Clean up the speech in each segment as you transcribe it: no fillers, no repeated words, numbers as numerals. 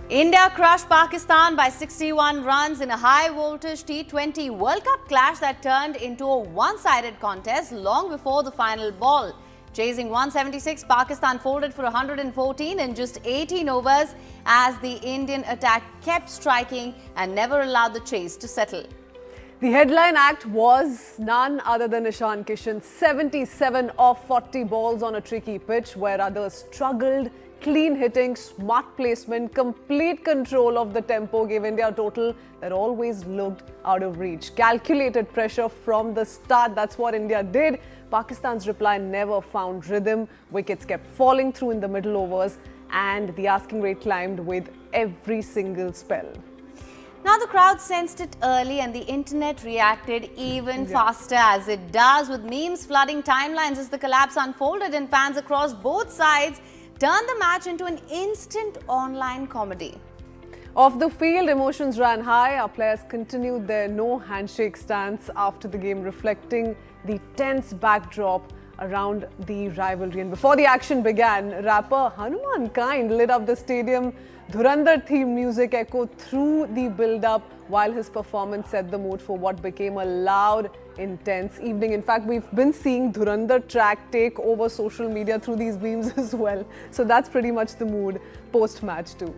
India crushed Pakistan by 61 runs in a high-voltage T20 World Cup clash that turned into a one-sided contest long before the final ball. Chasing 176, Pakistan folded for 114 in just 18 overs as the Indian attack kept striking and never allowed the chase to settle. The headline act was none other than Ishan Kishan. 77 of 40 balls on a tricky pitch where others struggled. Clean hitting, smart placement, complete control of the tempo gave India a total that always looked out of reach. Calculated pressure from the start, that's what India did. Pakistan's reply never found rhythm. Wickets kept falling through in the middle overs and the asking rate climbed with every single spell. Now the crowd sensed it early and the internet reacted even faster as it does, with memes flooding timelines as the collapse unfolded and fans across both sides turned the match into an instant online comedy. Off the field, emotions ran high. Our players continued their no handshake stance after the game, reflecting the tense backdrop around the rivalry. And before the action began, rapper Hanuman Kind lit up the stadium. Dhurandhar theme music echoed through the build-up while his performance set the mood for what became a loud, intense evening. In fact, we've been seeing Dhurandhar track take over social media through these memes as well. So that's pretty much the mood post-match too.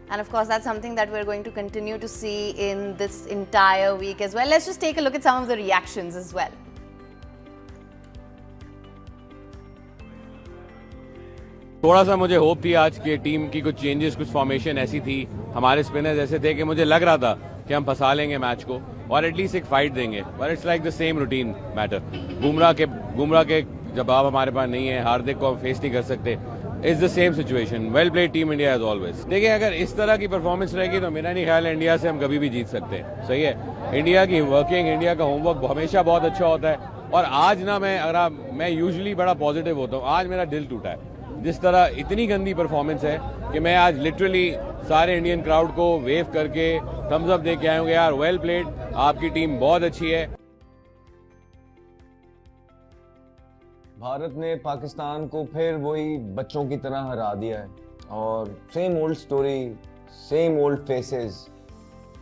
And of course, that's something that we're going to continue to see in this entire week as well. Let's just take a look at some of the reactions as well. थोड़ा सा मुझे hope थी आज की team की, कुछ changes, कुछ formation ऐसी थी, हमारे स्पिनर्स ऐसे थे कि मुझे लग रहा था कि हम फंसा लेंगे मैच को और एटलीस्ट एक फाइट देंगे, but it's like the same routine matter. Bumrah के जवाब हमारे पास नहीं है, हार्दिक को हम फेस नहीं कर सकते. It's the same situation. Well played team India as always. देखिए, अगर इस तरह की परफॉर्मेंस रहेगी तो मेरा नहीं ख्याल है इंडिया से हम कभी भी जीत सकते हैं. सही है, इंडिया की वर्किंग, इंडिया का होमवर्क हमेशा बहुत अच्छा होता है. और आज ना मैं यूजुअली बड़ा पॉजिटिव होता हूँ, आज मेरा दिल टूटा है. जिस तरह इतनी गंदी परफॉर्मेंस है कि मैं आज लिटरली सारे इंडियन क्राउड को वेव करके थम्स अप दे के आए होंगे. यार, वेल प्लेड, आपकी टीम बहुत अच्छी है. भारत ने पाकिस्तान को फिर वही बच्चों की तरह हरा दिया है और same old story, same old faces.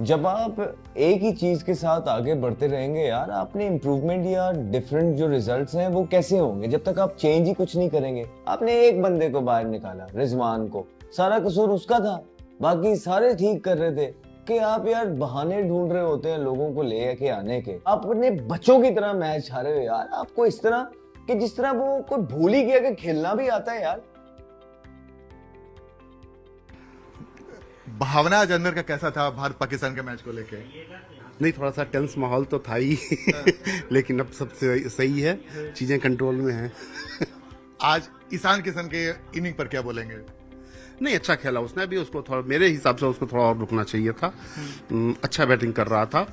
जब आप एक ही चीज के साथ आगे बढ़ते रहेंगे यार, आपने इम्प्रूवमेंट या डिफरेंट जो रिजल्ट्स हैं वो कैसे होंगे जब तक आप चेंज ही कुछ नहीं करेंगे. आपने एक बंदे को बाहर निकाला, रिजवान को, सारा कसूर उसका था, बाकी सारे ठीक कर रहे थे. कि आप यार बहाने ढूंढ रहे होते हैं लोगों को ले के आने के. आप अपने बच्चों की तरह मैच हारे हो यार. आपको इस तरह कि जिस तरह वो कोई भूल ही गया कि खेलना भी आता है यार. भावना आज अंदर का कैसा था भारत पाकिस्तान के मैच को लेके? नहीं, थोड़ा सा टेंस माहौल तो था ही लेकिन अब सब सही है, चीजें कंट्रोल में हैं. आज ईशान किशन के इनिंग पर क्या बोलेंगे? नहीं, अच्छा खेला उसने भी. उसको थोड़ा, मेरे हिसाब से उसको थोड़ा और रुकना चाहिए था. अच्छा बैटिंग कर रहा था,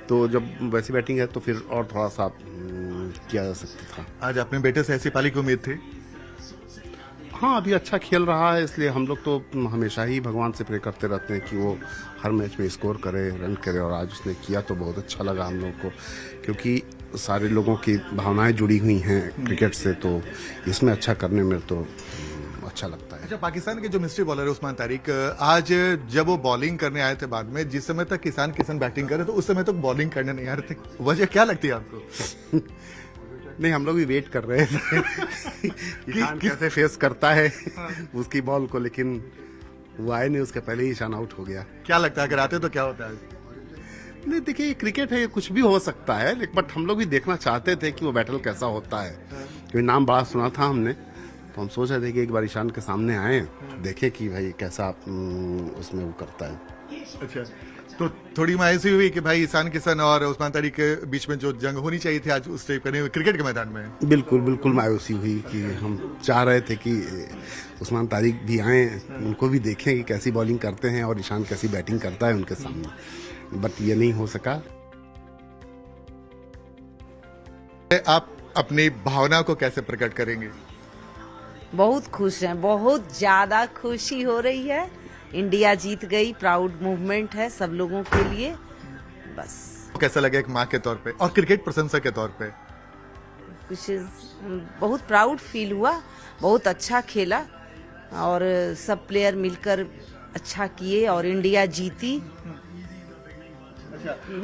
तो जब वैसी बैटिंग है तो फिर और थोड़ा सा किया जा सकता था. आज अपने बेटे से ऐसी पारी की उम्मीद थी? हाँ, अभी अच्छा खेल रहा है, इसलिए हम लोग तो हमेशा ही भगवान से प्रे करते रहते हैं कि वो हर मैच में स्कोर करे, रन करे. और आज उसने किया तो बहुत अच्छा लगा हम लोग को, क्योंकि सारे लोगों की भावनाएं जुड़ी हुई हैं क्रिकेट से, तो इसमें अच्छा करने में तो अच्छा लगता है. अच्छा, पाकिस्तान के जो मिस्ट्री बॉलर है उस्मान तारिक, आज जब वो बॉलिंग करने आए थे बाद में, जिस समय तक ईशान किशन बैटिंग करे तो उस समय तक बॉलिंग करने नहीं आ रहे थे, वजह क्या लगती है आपको? नहीं, हम लोग भी वेट कर रहे थे ईशान कैसे फेस करता है उसकी बॉल को, लेकिन वो आए नहीं, उसके पहले ही ईशान आउट हो गया. क्या लगता है अगर आते तो क्या होता है? नहीं, देखिए, क्रिकेट है, कुछ भी हो सकता है, बट हम लोग भी देखना चाहते थे कि वो बैटल कैसा होता है, क्योंकि नाम बड़ा सुना था हमने, तो हम सोच रहे थे कि एक बार ईशान के सामने आए, देखे कि भाई कैसा उसमें वो करता है. अच्छा, तो थोड़ी मायूसी हुई कि भाई ईशान किशन और उस्मान तारिक के बीच में जो जंग होनी चाहिए थी आज उस टाइप का क्रिकेट के मैदान में? बिल्कुल बिल्कुल मायूसी हुई कि हम चाह रहे थे कि उस्मान तारिक भी आए, उनको भी देखें कि कैसी बॉलिंग करते हैं और ईशान कैसी बैटिंग करता है उनके सामने, बट ये नहीं हो सका. आप अपनी भावना को कैसे प्रकट करेंगे? बहुत खुश हैं, बहुत ज्यादा खुशी हो रही है. इंडिया जीत गई, प्राउड मूवमेंट है सब लोगों के लिए. बस कैसा लगा एक माँ के तौर पे और क्रिकेट प्रशंसक के तौर पे? बहुत प्राउड फील हुआ, बहुत अच्छा खेला और सब प्लेयर मिलकर अच्छा किए और इंडिया जीती।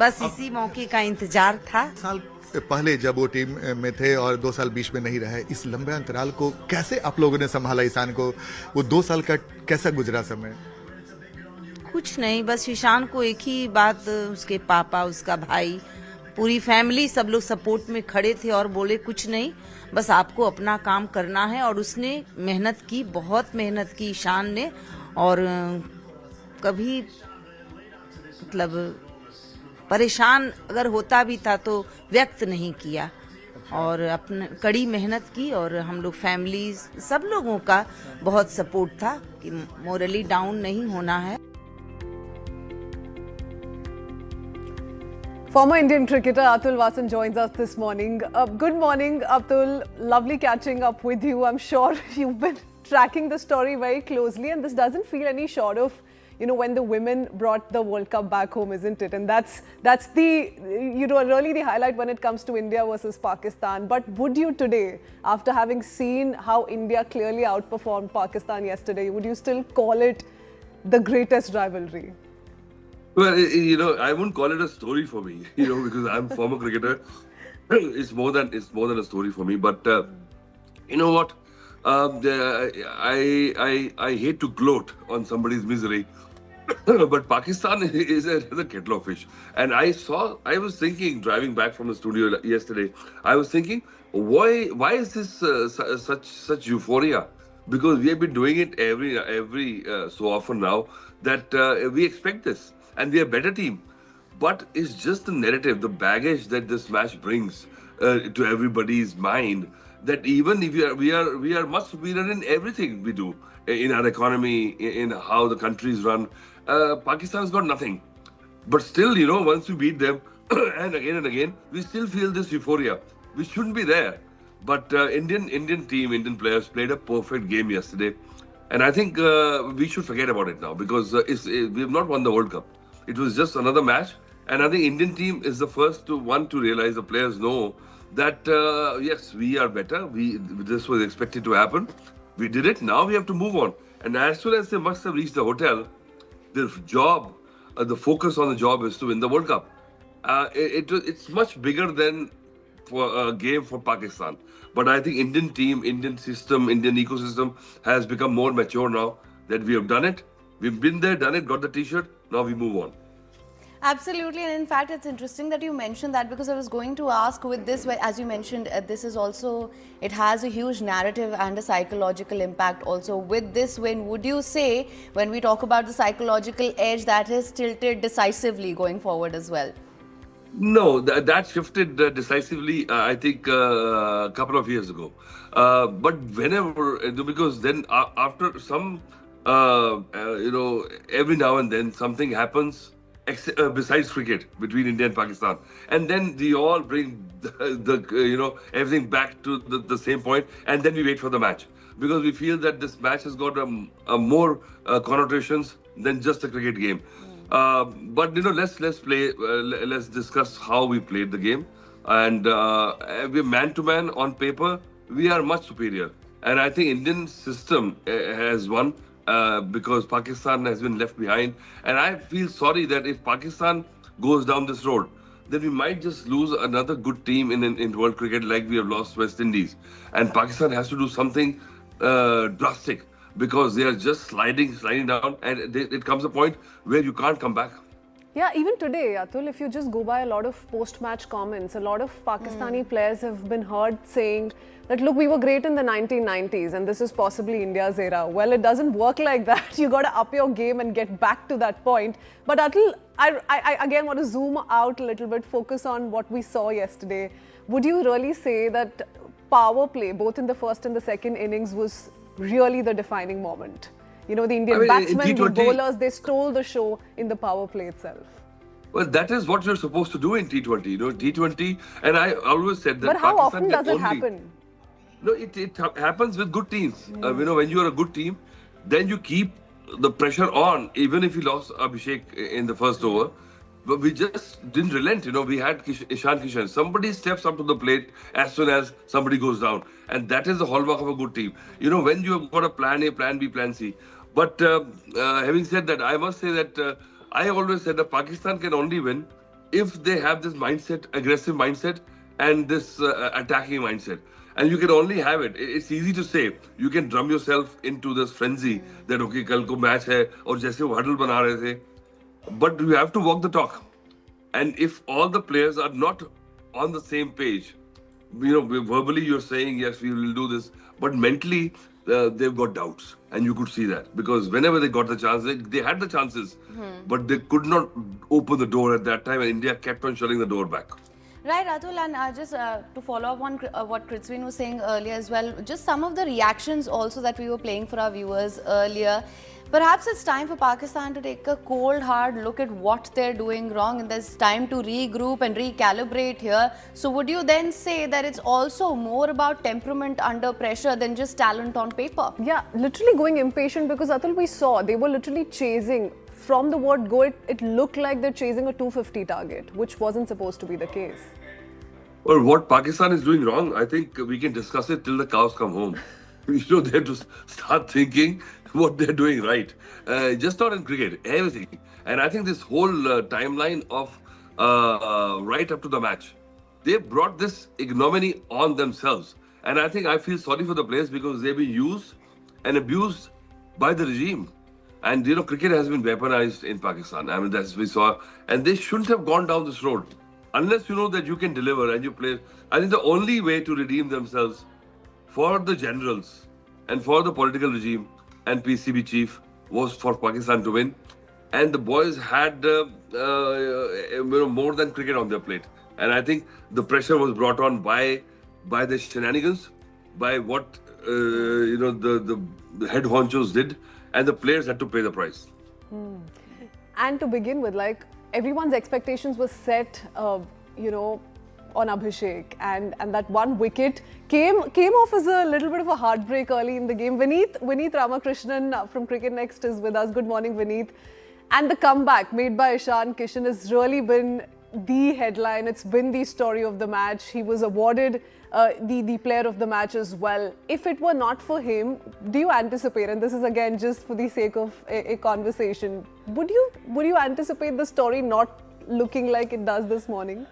बस इसी मौके का इंतजार था। साल पहले जब वो टीम में थे और 2 साल बीच में नहीं रहे, इस लंबे अंतराल को कैसे आप लोगों ने संभाला? ईशान को वो 2 साल का कैसा गुजरा समय? कुछ नहीं, बस ईशान को एक ही बात, उसके पापा, उसका भाई, पूरी फैमिली, सब लोग सपोर्ट में खड़े थे और बोले कुछ नहीं, बस आपको अपना काम करना है। और उसने मेहनत की, बहुत मेहनत की ईशान ने, और कभी मतलब परेशान अगर होता भी था तो व्यक्त नहीं किया, और अपने कड़ी मेहनत की। और हम लोग फैमिली, सब लोगों का बहुत सपोर्ट था कि मोरली डाउन नहीं होना है। Former Indian cricketer Atul Vasan joins us this morning. Good morning, Atul. Lovely catching up with you. I'm sure you've been tracking the story very closely, and this doesn't feel any short of, when the women brought the World Cup back home, isn't it? And that's the, really the highlight when it comes to India versus Pakistan. But would you today, after having seen how India clearly outperformed Pakistan yesterday, would you still call it the greatest rivalry? Well, I wouldn't call it a story for me, because I'm a former cricketer. It's more than a story for me. But you know what? I hate to gloat on somebody's misery, but Pakistan is a kettle of fish. And I was thinking, driving back from the studio yesterday, I was thinking, why is this such euphoria? Because we have been doing it every so often now that we expect this. And we are a better team. But it's just the narrative, the baggage that this match brings to everybody's mind, that even if we are much superior in everything we do, in our economy, in how the countries run. Pakistan's got nothing. But still, once we beat them and again, we still feel this euphoria. We shouldn't be there. But Indian team, Indian players played a perfect game yesterday. And I think we should forget about it now, because we have not won the World Cup. It was just another match. And I think Indian team is the first one to realize, the players know that, yes, we are better. This was expected to happen. We did it. Now we have to move on. And as soon as they must have reached the hotel, the job, the focus on the job is to win the World Cup. It's much bigger than for a game for Pakistan. But I think Indian team, Indian system, Indian ecosystem has become more mature now that we have done it. We've been there, done it, got the t-shirt. Now we move on. Absolutely, and in fact, it's interesting that you mentioned that, because I was going to ask with this, as you mentioned, this is also, it has a huge narrative and a psychological impact also. With this win, would you say, when we talk about the psychological edge, that is tilted decisively going forward as well? No, that shifted decisively, I think, a couple of years ago. But whenever, because then after some, every now and then something happens besides cricket between India and Pakistan, and then we all bring the everything back to the same point, and then we wait for the match, because we feel that this match has got a more connotations than just a cricket game. But let's play. Let's discuss how we played the game, and we're man to man on paper. We are much superior, and I think Indian system has won. Because Pakistan has been left behind. And I feel sorry that if Pakistan goes down this road, then we might just lose another good team in world cricket, like we have lost West Indies. And Pakistan has to do something drastic, because they are just sliding down, and it comes a point where you can't come back. Yeah, even today, Atul, if you just go by a lot of post-match comments, a lot of Pakistani players have been heard saying that, look, we were great in the 1990s and this is possibly India's era. Well, it doesn't work like that. You got to up your game and get back to that point. But Atul, I again want to zoom out a little bit, focus on what we saw yesterday. Would you really say that power play, both in the first and the second innings, was really the defining moment? The Indian batsmen, the bowlers, they stole the show in the power play itself. Well, that is what you're supposed to do in T20. T20, and I always said that. But how Pakistan often does it happen? No, it happens with good teams. When you're a good team, then you keep the pressure on, even if you lost Abhishek in the first over. But we just didn't relent. We had Ishan Kishan. Somebody steps up to the plate as soon as somebody goes down. And that is the hallmark of a good team. When you've got a plan A, plan B, plan C. But having said that, I must say that I always said that Pakistan can only win if they have this mindset, aggressive mindset, and this attacking mindset. And you can only have it. It's easy to say. You can drum yourself into this frenzy that okay, कल को match है और जैसे वो huddle बना रहे थे. But you have to walk the talk. And if all the players are not on the same page, verbally you're saying yes, we will do this, but mentally they've got doubts, and you could see that because whenever they got the chance, they had the chances, but they could not open the door at that time, and India kept on shutting the door back. Right, Atul, and just to follow up on what Kritzwin was saying earlier as well, just some of the reactions also that we were playing for our viewers earlier. Perhaps it's time for Pakistan to take a cold, hard look at what they're doing wrong, and there's time to regroup and recalibrate here. So would you then say that it's also more about temperament under pressure than just talent on paper? Yeah, literally going impatient because Atul, we saw they were literally chasing. From the word go, it looked like they're chasing a 250 target, which wasn't supposed to be the case. Well, what Pakistan is doing wrong, I think we can discuss it till the cows come home. They have to start thinking what they're doing right. Just not in cricket, everything. And I think this whole timeline of right up to the match, they brought this ignominy on themselves. And I feel sorry for the players because they've been used and abused by the regime. And cricket has been weaponized in Pakistan. I mean, that's we saw. And they shouldn't have gone down this road. Unless you know that you can deliver and you play. I think the only way to redeem themselves for the generals and for the political regime and PCB chief was for Pakistan to win. And the boys had more than cricket on their plate. And I think the pressure was brought on by the shenanigans, by what the head honchos did, and the players had to pay the price. And to begin with, like everyone's expectations were set, on Abhishek, and that one wicket came off as a little bit of a heartbreak early in the game. Vineet Ramakrishnan from Cricket Next is with us. Good morning, Vineet. And the comeback made by Ishan Kishan has really been the headline. It's been the story of the match. He was awarded the player of the match as well. If it were not for him, do you anticipate, and this is again just for the sake of a conversation, would you anticipate the story not looking like it does this morning?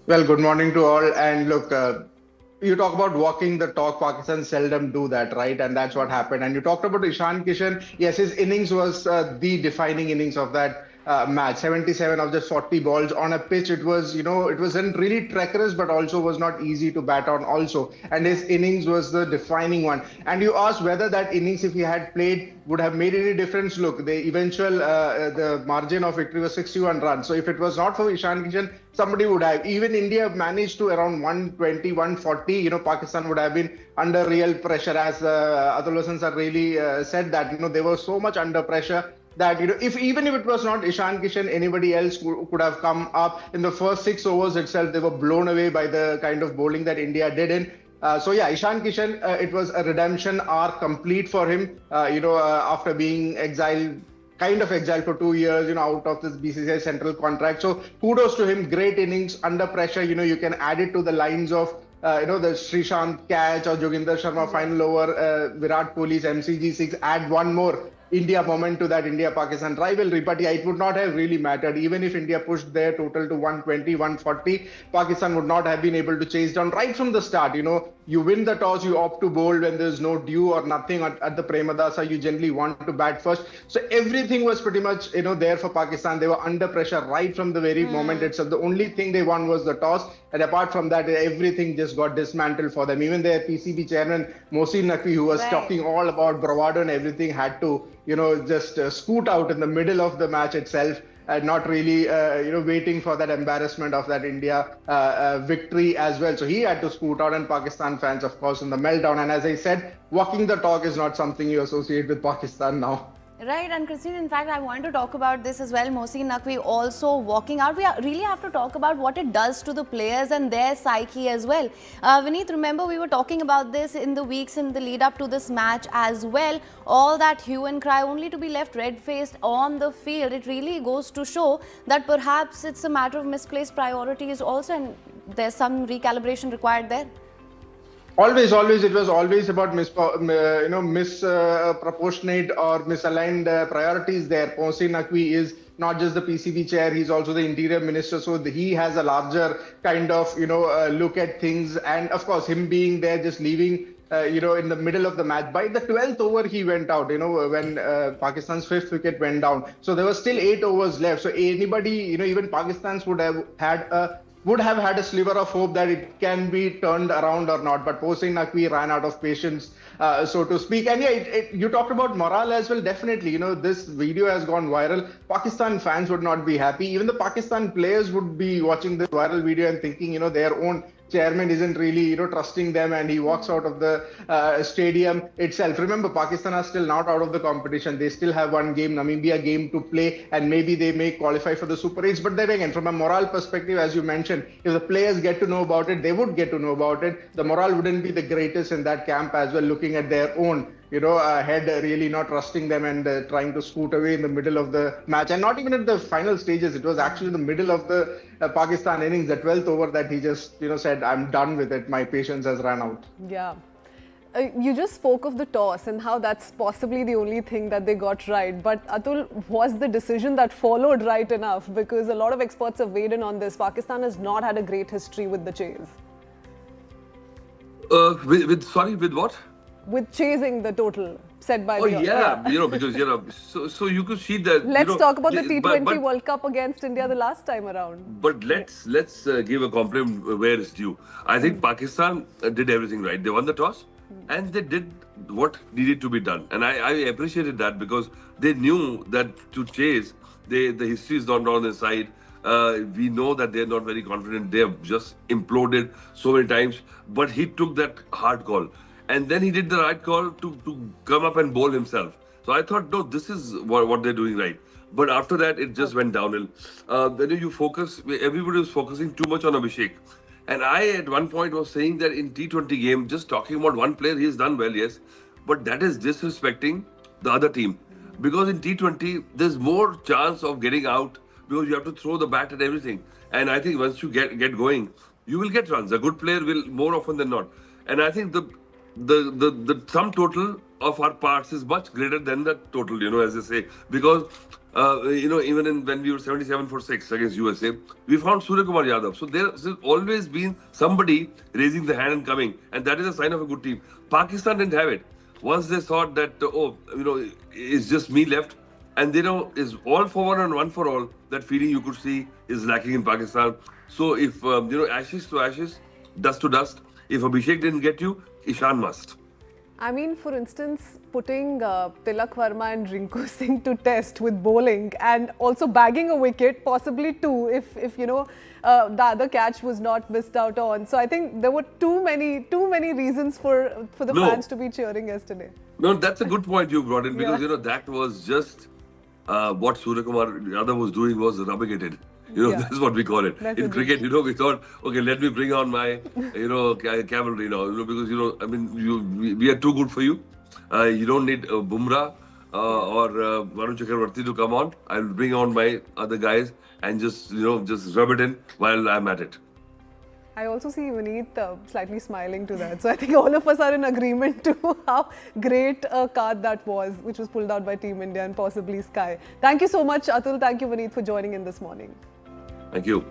Well, good morning to all. And look, you talk about walking the talk. Pakistan seldom do that, right? And that's what happened. And you talked about Ishan Kishan. Yes, his innings was the defining innings of that match. 77 of just 40 balls on a pitch. It was, it wasn't really treacherous, but also was not easy to bat on also. And his innings was the defining one. And you asked whether that innings, if he had played, would have made any difference. Look, the eventual, the margin of victory was 61 runs. So if it was not for Ishan Kishan, somebody would have. Even India managed to around 120, 140. Pakistan would have been under real pressure, as Atul Hasan sir really said that. They were so much under pressure that even if it was not Ishan Kishan, anybody else could have come up. In the first 6 overs itself, they were blown away by the kind of bowling that India did in. Ishan Kishan, it was a redemption arc complete for him. After being kind of exiled for 2 years, out of this BCCI central contract. So kudos to him. Great innings under pressure. You can add it to the lines of the Srishant catch or Joginder Sharma final over, Virat Kohli's MCG 6. Add one more India moment to that India-Pakistan rivalry. But yeah, it would not have really mattered. Even if India pushed their total to 120, 140, Pakistan would not have been able to chase down right from the start. You win the toss, you opt to bowl when there's no dew or nothing at the Premadasa. You generally want to bat first. So everything was pretty much, there for Pakistan. They were under pressure right from the very moment itself. The only thing they won was the toss. And apart from that, everything just got dismantled for them. Even their PCB chairman, Mohsin Naqvi, who was talking all about bravado and everything, had to, just scoot out in the middle of the match itself. Not really, waiting for that embarrassment of that India victory as well. So he had to scoot out, and Pakistan fans, of course, in the meltdown. And as I said, walking the talk is not something you associate with Pakistan now. Right, and Christine, in fact, I want to talk about this as well. Mohsin Naqvi also walking out. We really have to talk about what it does to the players and their psyche as well. Vineet, remember we were talking about this in the weeks in the lead up to this match as well. All that hue and cry only to be left red-faced on the field. It really goes to show that perhaps it's a matter of misplaced priorities also, and there's some recalibration required there. Always, it was always about misproportionate or misaligned priorities there. Mohsin Naqvi is not just the PCB chair; he's also the interior minister, so he has a larger kind of look at things. And of course, him being there, just leaving. In the middle of the match. By the 12th over, he went out, when Pakistan's 5th wicket went down. So there were still 8 overs left. So anybody, even Pakistan's would have had a sliver of hope that it can be turned around or not. But Mohsin Naqvi ran out of patience, so to speak. And you talked about morale as well. Definitely, this video has gone viral. Pakistan fans would not be happy. Even the Pakistan players would be watching this viral video and thinking, their own chairman isn't really, trusting them, and he walks out of the stadium itself. Remember, Pakistan are still not out of the competition. They still have one game, Namibia game to play, and maybe they may qualify for the Super 8s. But then again, from a morale perspective, as you mentioned, if the players get to know about it, they would get to know about it. The morale wouldn't be the greatest in that camp as well, looking at their own head really not trusting them and trying to scoot away in the middle of the match. And not even at the final stages, it was actually in the middle of the Pakistan innings, the 12th over, that he just said, I'm done with it, my patience has run out. Yeah. You just spoke of the toss and how that's possibly the only thing that they got right. But Atul, was the decision that followed right enough? Because a lot of experts have weighed in on this. Pakistan has not had a great history with the chase. With what? With chasing the total set by because so you could see that. Let's talk about the T20 World Cup against India the last time around. But let's give a compliment where it's due. I think Pakistan did everything right. They won the toss and they did what needed to be done, and I appreciated that, because they knew that to chase, the history is not on their side. We know that they're not very confident. They have just imploded so many times, but he took that hard call. And then he did the right call to come up and bowl himself. So I thought, no, this is what they're doing right. But after that, it just went downhill. Then everybody was focusing too much on Abhishek. And I, at one point, was saying that in T20 game, just talking about one player, he's done well, yes. But that is disrespecting the other team. Because in T20, there's more chance of getting out, because you have to throw the bat and everything. And I think once you get going, you will get runs. A good player will more often than not. And I think the sum total of our parts is much greater than the total, as they say, because even when we were 77 for 6 against USA, we found Surya Kumar Yadav. So there's always been somebody raising the hand and coming, and that is a sign of a good team. Pakistan didn't have it. Once they thought that it's just me left, and is all for one and one for all, that feeling you could see is lacking in Pakistan. So if ashes to ashes, dust to dust, if Abhishek didn't get you, Ishan must. I mean, for instance, putting Tilak Verma and Rinku Singh to test with bowling and also bagging a wicket, possibly two, if the other catch was not missed out on. So I think there were too many reasons for the fans to be cheering yesterday. No, that's a good point you brought in, because that was just what Surya Kumar Yadav was doing, was rubbing it in. That's what we call it. In cricket, we thought, okay, let me bring on my, cavalry now, because, we are too good for you. You don't need Bumrah or Varun Chakravarti to come on. I'll bring on my other guys and just rub it in while I'm at it. I also see Vineet slightly smiling to that. So I think all of us are in agreement to how great a card that was, which was pulled out by Team India and possibly Sky. Thank you so much, Atul. Thank you, Vineet, for joining in this morning. Thank you.